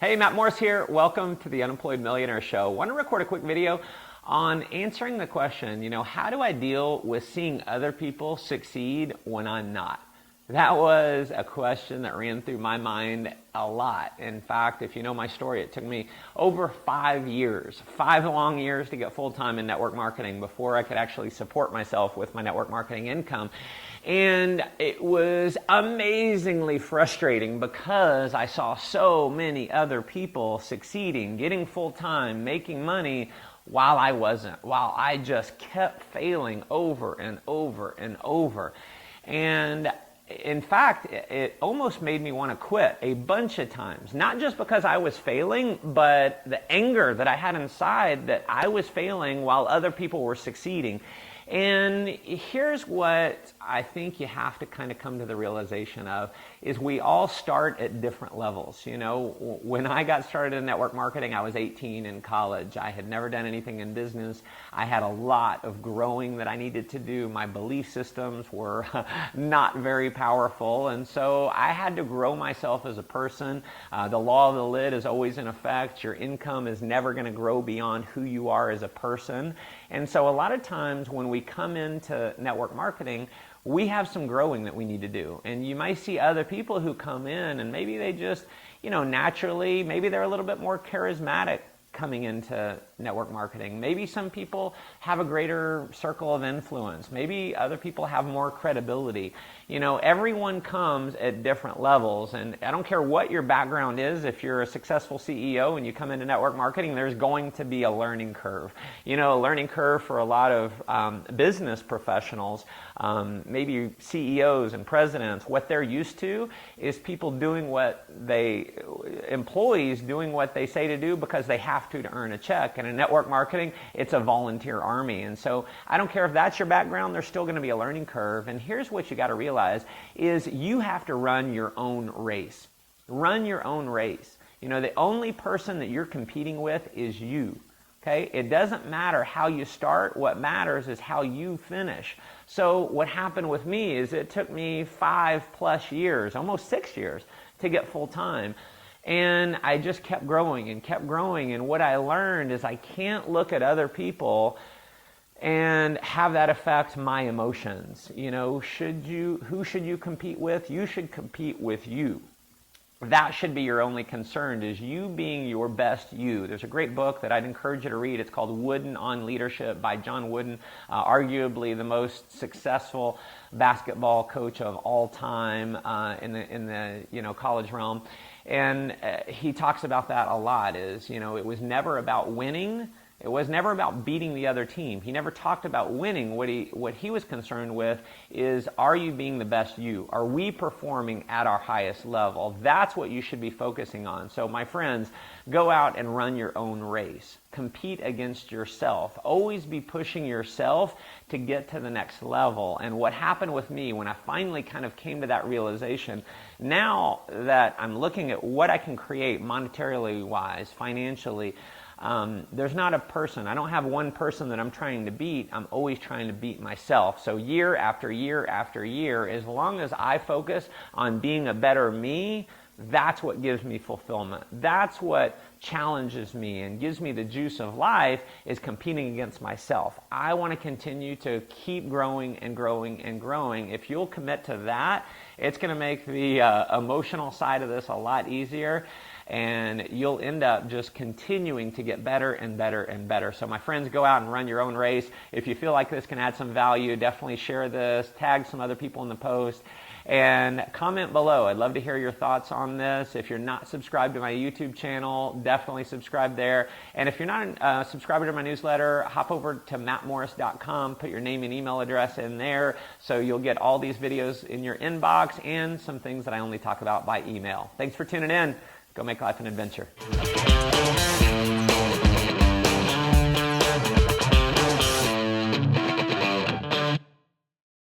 Hey, Matt Morris here. Welcome to the Unemployed Millionaire Show. I want to record a quick video on answering the question, how do I deal with seeing other people succeed when I'm not? That was a question that ran through my mind a lot. In fact, if you know my story, it took me over 5 years, 5 long years to get full-time in network marketing before I could actually support myself with my network marketing income. And it was amazingly frustrating because I saw so many other people succeeding, getting full-time, making money while I wasn't, while I just kept failing over and over and over. And in fact, it almost made me want to quit a bunch of times, not just because I was failing, but the anger that I had inside that I was failing while other people were succeeding. And here's what I think you have to kind of come to the realization of, is we all start at different levels. When I got started in network marketing, I was 18 in college. I had never done anything in business. I had a lot of growing that I needed to do. My belief systems were not very powerful, and so I had to grow myself as a person. The law of the lid is always in effect. Your income is never going to grow beyond who you are as a person. And so a lot of times when we come into network marketing, we have some growing that we need to do. And you might see other people who come in and maybe they just, naturally, maybe they're a little bit more charismatic coming into network marketing. Maybe some people have a greater circle of influence. Maybe other people have more credibility. Everyone comes at different levels, and I don't care what your background is. If you're a successful CEO and you come into network marketing, there's going to be a learning curve. A learning curve for a lot of business professionals, maybe CEOs and presidents. What they're used to is people doing employees doing what they say to do because they have to earn a check. And in network marketing, it's a volunteer army. And so I don't care if that's your background, there's still going to be a learning curve. And here's what you got to realize is you have to run your own race. Run your own race. The only person that you're competing with is you. Okay? It doesn't matter how you start. What matters is how you finish. So what happened with me is it took me 5+ years, almost 6 years, to get full time. And I just kept growing and kept growing. And what I learned is I can't look at other people and have that affect my emotions. Who should you compete with? You should compete with you. That should be your only concern, is you being your best you. There's a great book that I'd encourage you to read. It's called Wooden on Leadership by John Wooden, arguably the most successful basketball coach of all time in the college realm. And he talks about that a lot. It was never about winning. It was never about beating the other team. He never talked about winning. What he was concerned with is, are you being the best you? Are we performing at our highest level? That's what you should be focusing on. So my friends, go out and run your own race. Compete against yourself. Always be pushing yourself to get to the next level. And what happened with me when I finally kind of came to that realization, now that I'm looking at what I can create monetarily wise, financially, there's not a person. I don't have one person that I'm trying to beat. I'm always trying to beat myself. So year after year after year, as long as I focus on being a better me, that's what gives me fulfillment. That's what challenges me and gives me the juice of life, is competing against myself. I want to continue to keep growing and growing and growing. If you'll commit to that, it's going to make the emotional side of this a lot easier. And you'll end up just continuing to get better and better and better. So my friends, go out and run your own race. If you feel like this can add some value, definitely share this, tag some other people in the post, and comment below. I'd love to hear your thoughts on this. If you're not subscribed to my YouTube channel, definitely subscribe there. And if you're not a subscriber to my newsletter, hop over to mattmorris.com, put your name and email address in there, so you'll get all these videos in your inbox and some things that I only talk about by email. Thanks for tuning in. Go make life an adventure.